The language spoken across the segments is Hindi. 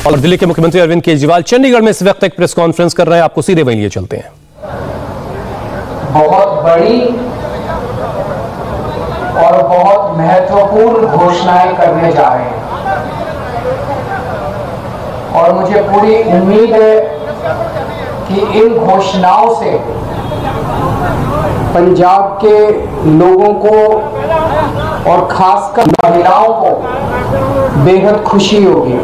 और दिल्ली के मुख्यमंत्री अरविंद केजरीवाल चंडीगढ़ में इस वक्त एक प्रेस कॉन्फ्रेंस कर रहे हैं। आपको सीधे वहीं लिए चलते हैं। बहुत बड़ी और बहुत महत्वपूर्ण घोषणाएं करने जा रहे हैं और मुझे पूरी उम्मीद है कि इन घोषणाओं से पंजाब के लोगों को और खासकर महिलाओं को बेहद खुशी होगी।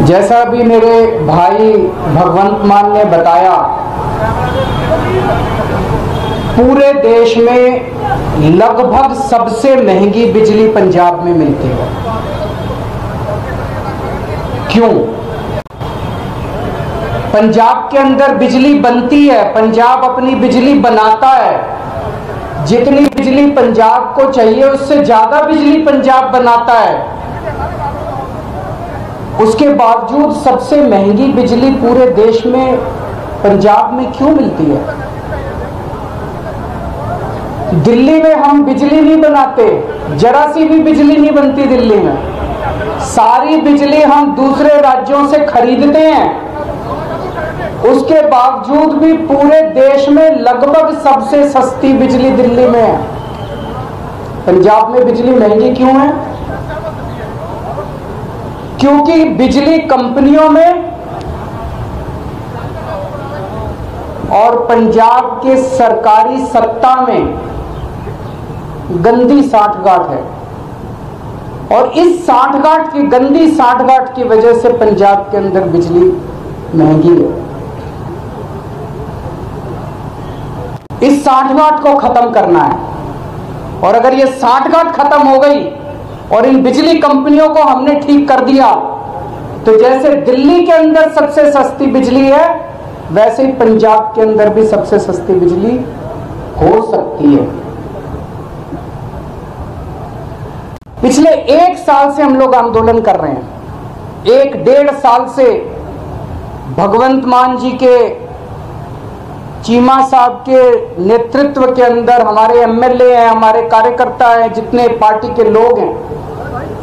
जैसा अभी मेरे भाई भगवंत मान ने बताया, पूरे देश में लगभग सबसे महंगी बिजली पंजाब में मिलती है। क्यों? पंजाब के अंदर बिजली बनती है, पंजाब अपनी बिजली बनाता है। जितनी बिजली पंजाब को चाहिए उससे ज्यादा बिजली पंजाब बनाता है। उसके बावजूद सबसे महंगी बिजली पूरे देश में पंजाब में क्यों मिलती है? दिल्ली में हम बिजली नहीं बनाते, जरा सी भी बिजली नहीं बनती दिल्ली में। सारी बिजली हम दूसरे राज्यों से खरीदते हैं। उसके बावजूद भी पूरे देश में लगभग सबसे सस्ती बिजली दिल्ली में है। पंजाब में बिजली महंगी क्यों है? क्योंकि बिजली कंपनियों में और पंजाब के सरकारी सत्ता में गंदी सांठगांठ है और इस सांठगांठ की गंदी सांठगांठ की वजह से पंजाब के अंदर बिजली महंगी है। इस सांठगांठ को खत्म करना है और अगर ये सांठगांठ खत्म हो गई और इन बिजली कंपनियों को हमने ठीक कर दिया तो जैसे दिल्ली के अंदर सबसे सस्ती बिजली है वैसे ही पंजाब के अंदर भी सबसे सस्ती बिजली हो सकती है। पिछले 1 साल से हम लोग आंदोलन कर रहे हैं। 1-1.5 साल से भगवंत मान जी के, चीमा साहब के नेतृत्व के अंदर हमारे एमएलए हैं, हमारे कार्यकर्ता हैं, जितने पार्टी के लोग हैं,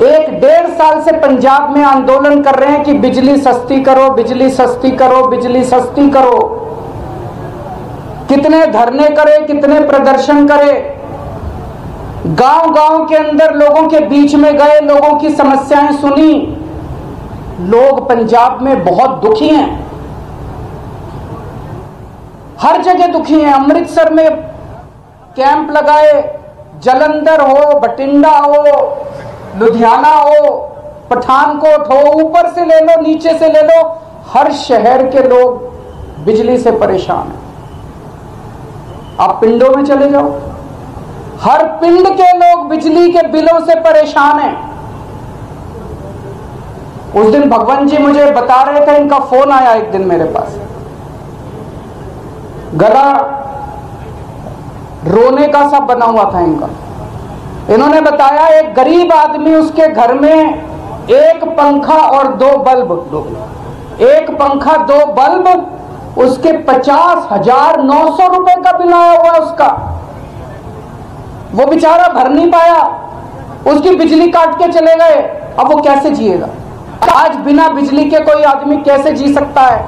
1-1.5 साल से पंजाब में आंदोलन कर रहे हैं कि बिजली सस्ती करो, बिजली सस्ती करो, बिजली सस्ती करो। कितने धरने करे, कितने प्रदर्शन करे, गांव-गांव के अंदर लोगों के बीच में गए, लोगों की समस्याएं सुनी। लोग पंजाब में बहुत दुखी हैं, हर जगह दुखी हैं। अमृतसर में कैंप लगाए, जलंधर हो, बठिंडा हो, लुधियाना हो, पठानकोट हो, ऊपर से ले लो, नीचे से ले लो, हर शहर के लोग बिजली से परेशान हैं। आप पिंडों में चले जाओ, हर पिंड के लोग बिजली के बिलों से परेशान हैं। उस दिन भगवान जी मुझे बता रहे थे, इनका फोन आया एक दिन मेरे पास, गला रोने का सा बना हुआ था इनका। इन्होंने बताया एक गरीब आदमी, उसके घर में एक पंखा और 2 बल्ब, एक पंखा 2 बल्ब, उसके 50,900 रुपए का बिल आया हुआ उसका। वो बेचारा भर नहीं पाया, उसकी बिजली काट के चले गए। अब वो कैसे जिएगा? आज बिना बिजली के कोई आदमी कैसे जी सकता है?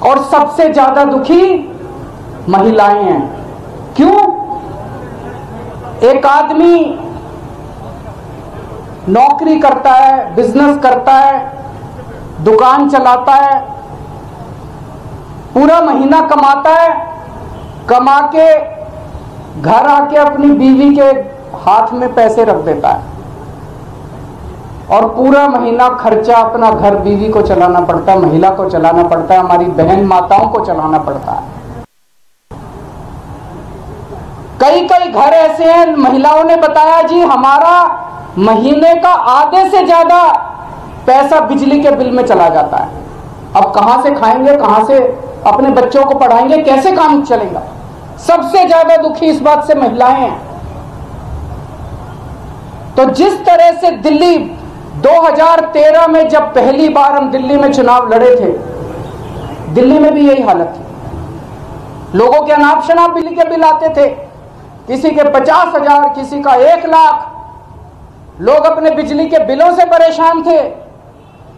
और सबसे ज्यादा दुखी महिलाएं हैं। क्यों? एक आदमी नौकरी करता है, बिजनेस करता है, दुकान चलाता है, पूरा महीना कमाता है, कमा के घर आके अपनी बीवी के हाथ में पैसे रख देता है और पूरा महीना खर्चा अपना घर बीवी को चलाना पड़ता है, महिला को चलाना पड़ता है, हमारी बहन माताओं को चलाना पड़ता है। कई कई घर ऐसे हैं, महिलाओं ने बताया जी हमारा महीने का आधे से ज्यादा पैसा बिजली के बिल में चला जाता है। अब कहां से खाएंगे, कहां से अपने बच्चों को पढ़ाएंगे, कैसे काम चलेगा? सबसे ज्यादा दुखी इस बात से महिलाएं हैं। तो जिस तरह से दिल्ली 2013 में जब पहली बार हम दिल्ली में चुनाव लड़े थे, दिल्ली में भी यही हालत थी। लोगों के अनाप शनाप बिजली के बिल आते थे, किसी के 50,000, किसी का 1 लाख। लोग अपने बिजली के बिलों से परेशान थे।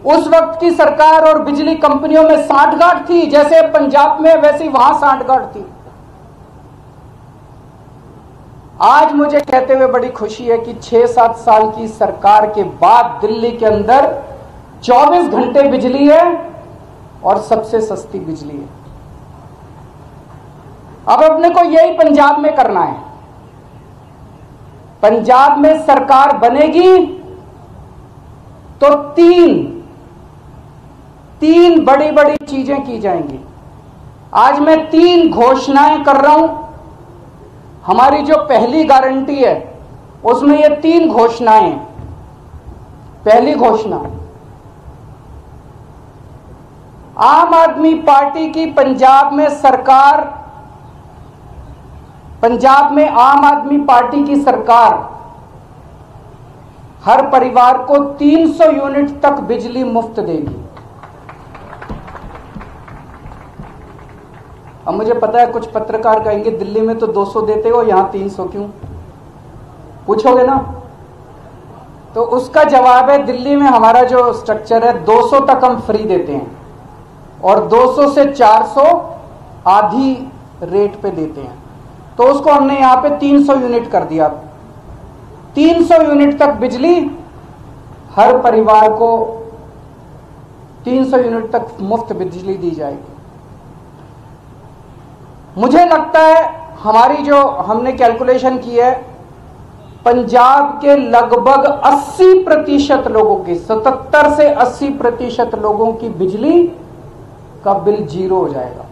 उस वक्त की सरकार और बिजली कंपनियों में सांठगांठ थी, जैसे पंजाब में वैसी वहां सांठगांठ थी। आज मुझे कहते हुए बड़ी खुशी है कि 6-7 साल की सरकार के बाद दिल्ली के अंदर 24 घंटे बिजली है और सबसे सस्ती बिजली है। अब अपने को यही पंजाब में करना है। पंजाब में सरकार बनेगी तो तीन बड़ी बड़ी चीजें की जाएंगी। आज मैं 3 घोषणाएं कर रहा हूं। हमारी जो पहली गारंटी है उसमें ये 3 घोषणाएं हैं। पहली घोषणा, आम आदमी पार्टी की पंजाब में आम आदमी पार्टी की सरकार हर परिवार को 300 यूनिट तक बिजली मुफ्त देगी। अब मुझे पता है कुछ पत्रकार कहेंगे दिल्ली में तो 200 देते हो, यहां 300 क्यों, पूछोगे ना? तो उसका जवाब है, दिल्ली में हमारा जो स्ट्रक्चर है 200 तक हम फ्री देते हैं और 200 से 400 आधी रेट पे देते हैं। तो उसको हमने यहां पे 300 यूनिट कर दिया। 300 यूनिट तक बिजली हर परिवार को 300 यूनिट तक मुफ्त बिजली दी जाएगी। मुझे लगता है हमारी जो हमने कैलकुलेशन की है, पंजाब के लगभग 80% लोगों की, 77 से 80% लोगों की बिजली का बिल 0 हो जाएगा।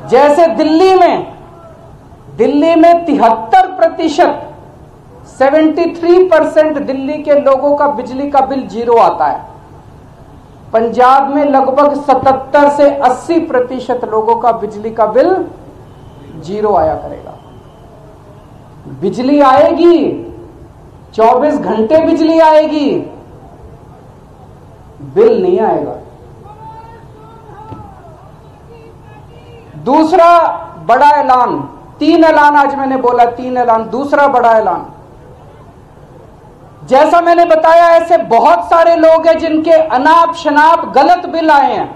जैसे दिल्ली में 73%, 73% दिल्ली के लोगों का बिजली का बिल 0 आता है, पंजाब में लगभग 77 से 80% लोगों का बिजली का बिल 0 आया करेगा। बिजली आएगी, 24 घंटे बिजली आएगी, बिल नहीं आएगा। दूसरा बड़ा ऐलान, 3 ऐलान आज मैंने बोला, 3 ऐलान। दूसरा बड़ा ऐलान, जैसा मैंने बताया ऐसे बहुत सारे लोग हैं जिनके अनाप शनाप गलत बिल आए हैं।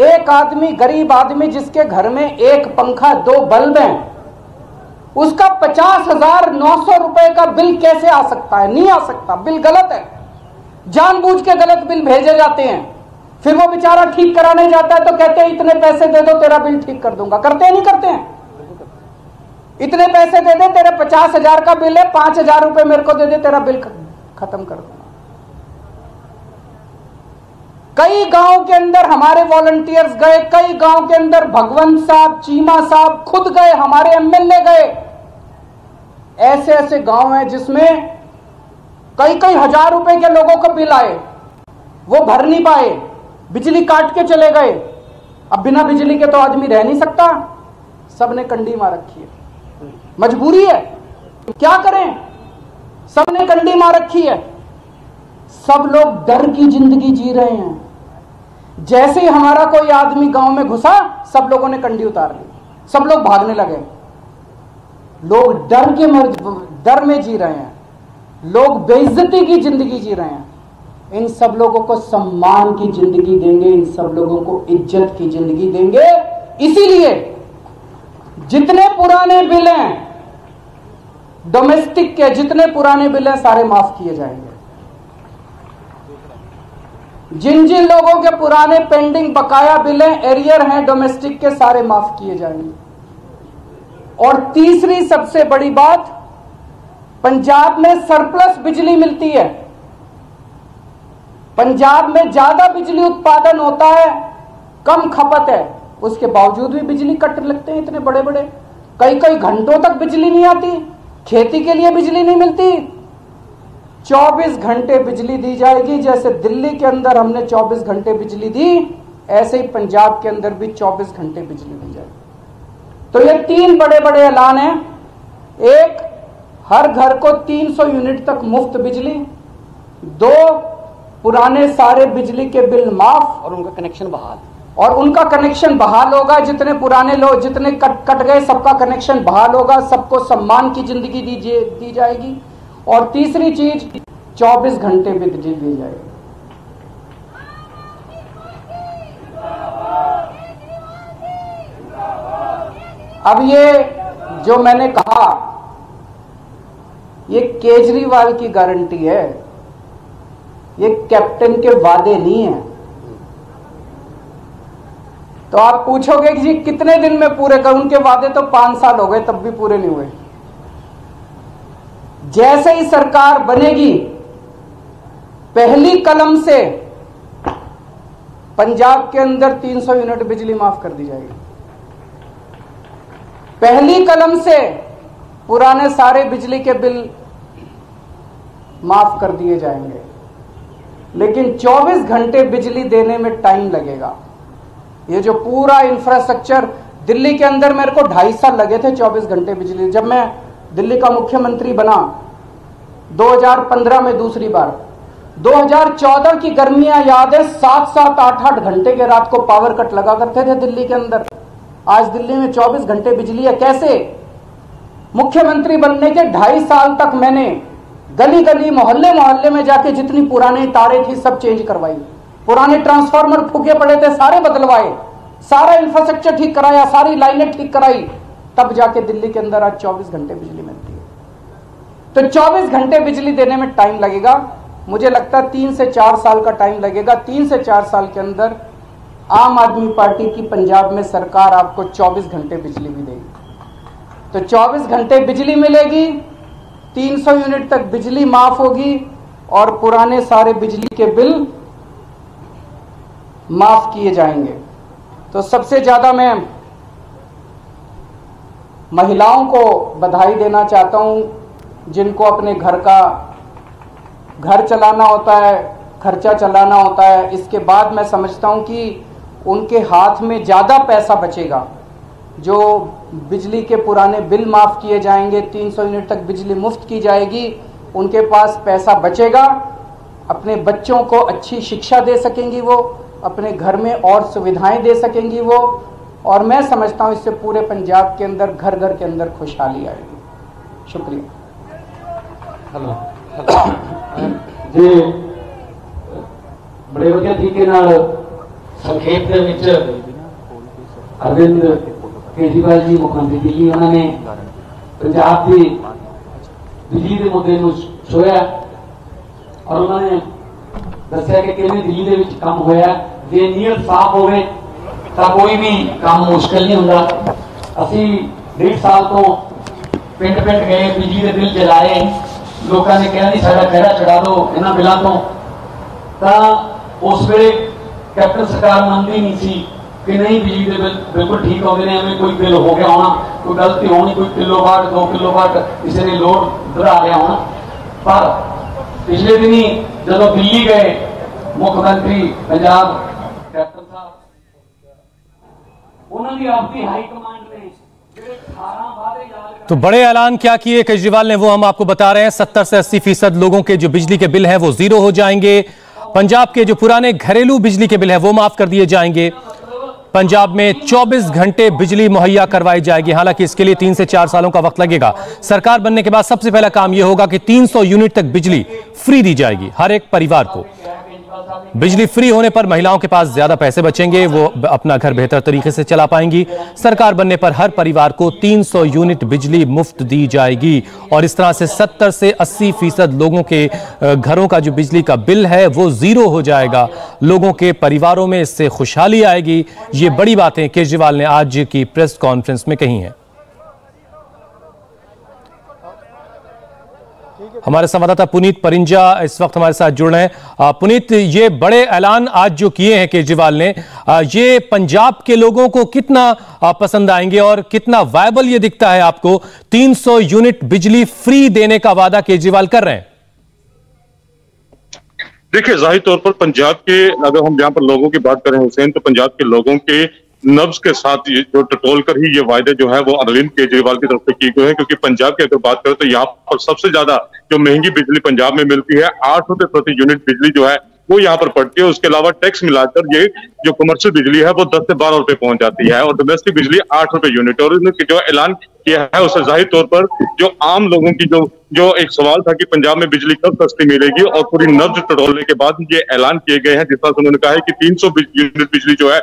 एक आदमी, गरीब आदमी जिसके घर में 1 पंखा 2 बल्ब हैं, उसका 50,900 रुपए का बिल कैसे आ सकता है? नहीं आ सकता, बिल गलत है। जानबूझ के गलत बिल भेजे जाते हैं, फिर वो बेचारा ठीक कराने जाता है तो कहते हैं इतने पैसे दे दो तेरा बिल ठीक कर दूंगा। करते हैं नहीं करते हैं? इतने पैसे दे दे, तेरे 50,000 का बिल है, 5,000 रुपए मेरे को दे दे, तेरा बिल खत्म कर दूंगा। कई गांव के अंदर हमारे वॉलंटियर्स गए, कई गांव के अंदर भगवंत साहब, चीमा साहब खुद गए, हमारे एमएलए गए। ऐसे ऐसे गांव हैं जिसमें कई हजार रुपए के लोगों को बिल आए, वो भर नहीं पाए, बिजली काट के चले गए। अब बिना बिजली के तो आदमी रह नहीं सकता, सबने कंडी मार रखी है, मजबूरी है, क्या करें, सबने कंडी मार रखी है। सब लोग डर की जिंदगी जी रहे हैं। जैसे ही हमारा कोई आदमी गांव में घुसा, सब लोगों ने कंडी उतार ली, सब लोग भागने लगे। लोग डर में जी रहे हैं, लोग बेइज्जती की जिंदगी जी रहे हैं। इन सब लोगों को सम्मान की जिंदगी देंगे, इन सब लोगों को इज्जत की जिंदगी देंगे। इसीलिए जितने पुराने बिल हैं डोमेस्टिक के, जितने पुराने बिल हैं सारे माफ किए जाएंगे। जिन जिन लोगों के पुराने पेंडिंग बकाया बिल हैं, एरियर हैं डोमेस्टिक के, सारे माफ किए जाएंगे। और तीसरी सबसे बड़ी बात, पंजाब में सरप्लस बिजली मिलती है। पंजाब में ज्यादा बिजली उत्पादन होता है, कम खपत है, उसके बावजूद भी बिजली कट लगते हैं इतने बड़े बड़े। कई घंटों तक बिजली नहीं आती, खेती के लिए बिजली नहीं मिलती। 24 घंटे बिजली दी जाएगी। जैसे दिल्ली के अंदर हमने 24 घंटे बिजली दी, ऐसे ही पंजाब के अंदर भी 24 घंटे बिजली दी जाएगी। तो ये 3 बड़े बड़े ऐलान हैं। एक, हर घर को 300 यूनिट तक मुफ्त बिजली। 2, पुराने सारे बिजली के बिल माफ और उनका कनेक्शन बहाल। और उनका कनेक्शन बहाल होगा। जितने पुराने लोग जितने कट गए सबका कनेक्शन बहाल होगा, सबको सम्मान की जिंदगी दी जाएगी। और तीसरी चीज 24 घंटे बिजली दी जाएगी। अब ये जो मैंने कहा ये केजरीवाल की गारंटी है, ये कैप्टन के वादे नहीं है। तो आप पूछोगे कि जी कितने दिन में पूरे कर, उनके वादे तो 5 साल हो गए तब भी पूरे नहीं हुए। जैसे ही सरकार बनेगी पहली कलम से पंजाब के अंदर 300 यूनिट बिजली माफ कर दी जाएगी। पहली कलम से पुराने सारे बिजली के बिल माफ कर दिए जाएंगे। लेकिन 24 घंटे बिजली देने में टाइम लगेगा। ये जो पूरा इंफ्रास्ट्रक्चर दिल्ली के अंदर मेरे को 2.5 साल लगे थे 24 घंटे बिजली। जब मैं दिल्ली का मुख्यमंत्री बना 2015 में दूसरी बार, 2014 की गर्मियां याद है, 7-7, 8-8 घंटे के रात को पावर कट लगा करते थे दिल्ली के अंदर। आज दिल्ली में 24 घंटे बिजली है। कैसे? मुख्यमंत्री बनने के 2.5 साल तक मैंने गली गली मोहल्ले मोहल्ले में जाके जितनी पुरानी तारें थी सब चेंज करवाई, पुराने ट्रांसफार्मर फूके पड़े थे सारे बदलवाए, सारा इंफ्रास्ट्रक्चर ठीक कराया, सारी लाइनें ठीक कराई, तब जाके दिल्ली के अंदर आज 24 घंटे बिजली मिलती है। तो 24 घंटे बिजली देने में टाइम लगेगा। मुझे लगता है 3 से 4 साल का टाइम लगेगा। 3 से 4 साल के अंदर आम आदमी पार्टी की पंजाब में सरकार आपको 24 घंटे बिजली भी देगी। तो 24 घंटे बिजली मिलेगी, 300 यूनिट तक बिजली माफ होगी और पुराने सारे बिजली के बिल माफ किए जाएंगे। तो सबसे ज्यादा मैं महिलाओं को बधाई देना चाहता हूं, जिनको अपने घर चलाना होता है, खर्चा चलाना होता है। इसके बाद मैं समझता हूं कि उनके हाथ में ज़्यादा पैसा बचेगा। जो बिजली के पुराने बिल माफ़ किए जाएंगे, 300 यूनिट तक बिजली मुफ्त की जाएगी, उनके पास पैसा बचेगा। अपने बच्चों को अच्छी शिक्षा दे सकेंगी वो, अपने घर में और सुविधाएं दे सकेंगी वो। और मैं समझता हूं इससे पूरे पंजाब के अंदर घर घर के अंदर खुशहाली आएगी। शुक्रिया। जी बड़े वधिया तरीके नाल संक्षेप दे विच अरविंद केजरीवाल जी मुख्यमंत्री दिल्ली उन्होंने पंजाब की बिजली के मुद्दे को छुआ और उन्होंने दस्या कि किवें दिल्ली दे विच काम होया। जे नीयत साफ होवे तां कोई भी काम मुश्किल नहीं हुंदा। असीं 1.5 साल तो पिंड पिंड गए, बिजली के बिल जलाए, लोगों ने कहा नहीं साडा खहरा चढ़ा दो इन्हां बिलों तो। उस वेले कैप्टन सरकार मानती नहीं सी कि नहीं बिजली के बिल बिल्कुल ठीक होते हैं, हमें कोई बिल हो गया होना, कोई गलती होनी, कोई किलोवाट 2 किलोवाट किसी ने लोड बढ़ा लिया होना। पर पिछले दिन ही जब दिल्ली गए मुख्यमंत्री पंजाब कैप्टन साहब, उन्होंने अपनी हाईकमांड ने तो बड़े ऐलान क्या किए केजरीवाल ने, वो हम आपको बता रहे हैं। 70 से 80% लोगों के जो बिजली के बिल है वो जीरो हो जाएंगे। पंजाब के जो पुराने घरेलू बिजली के बिल है वो माफ कर दिए जाएंगे। पंजाब में 24 घंटे बिजली मुहैया करवाई जाएगी। हालांकि इसके लिए 3 से 4 सालों का वक्त लगेगा। सरकार बनने के बाद सबसे पहला काम यह होगा कि 300 यूनिट तक बिजली फ्री दी जाएगी हर एक परिवार को। बिजली फ्री होने पर महिलाओं के पास ज्यादा पैसे बचेंगे, वो अपना घर बेहतर तरीके से चला पाएंगी। सरकार बनने पर हर परिवार को 300 यूनिट बिजली मुफ्त दी जाएगी और इस तरह से 70 से 80% लोगों के घरों का जो बिजली का बिल है वो जीरो हो जाएगा। लोगों के परिवारों में इससे खुशहाली आएगी। ये बड़ी बातें केजरीवाल ने आज की प्रेस कॉन्फ्रेंस में कही हैं। हमारे संवाददाता पुनीत परिंजा इस वक्त हमारे साथ जुड़ रहे हैं। पुनीत, ये बड़े ऐलान आज जो किए हैं केजरीवाल ने, ये पंजाब के लोगों को कितना पसंद आएंगे और कितना वायबल ये दिखता है आपको? 300 यूनिट बिजली फ्री देने का वादा केजरीवाल कर रहे हैं। देखिए, जाहिर तौर पर पंजाब के, अगर हम यहाँ पर लोगों की बात करें हुसैन, तो पंजाब के लोगों के नब्ज के साथ जो टटोल कर ही ये वायदे जो है वो अरविंद केजरीवाल की तरफ से किए गए हैं। क्योंकि पंजाब की अगर बात करें तो यहाँ पर सबसे ज्यादा जो महंगी बिजली पंजाब में मिलती है, 8 रुपए प्रति यूनिट बिजली जो है वो यहाँ पर पड़ती है। उसके अलावा टैक्स मिलाकर ये जो कमर्शियल बिजली है वो 10 से 12 रुपए पहुंच जाती है और डोमेस्टिक बिजली 8 रुपए यूनिट। और इन्होंने जो ऐलान किया है उससे जाहिर तौर पर जो आम लोगों की जो एक सवाल था कि पंजाब में बिजली कब सस्ती मिलेगी, और पूरी नब्ज टटोलने के बाद ये ऐलान किए गए हैं, जिस तरह से उन्होंने कहा है कि 300 यूनिट बिजली जो है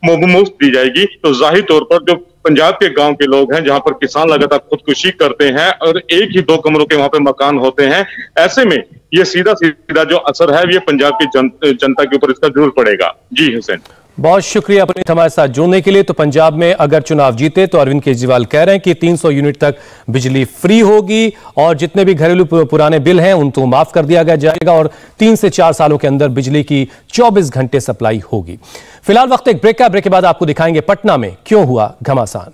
मुफ्त दी जाएगी। तो जाहिर तौर पर जो पंजाब के गांव के लोग हैं, जहां पर किसान लगातार खुदकुशी करते हैं और एक ही 2 कमरों के वहां पे मकान होते हैं, ऐसे में ये सीधा सीधा जो असर है ये पंजाब की जनता के ऊपर इसका जरूर पड़ेगा। जी हुसैन, बहुत शुक्रिया अपने हमारे साथ जुड़ने के लिए। तो पंजाब में अगर चुनाव जीते तो अरविंद केजरीवाल कह रहे हैं कि 300 यूनिट तक बिजली फ्री होगी और जितने भी घरेलू पुराने बिल हैं उनको माफ कर दिया जाएगा और 3 से 4 सालों के अंदर बिजली की 24 घंटे सप्लाई होगी। फिलहाल वक्त एक ब्रेक का, ब्रेक के बाद आपको दिखाएंगे पटना में क्यों हुआ घमासान।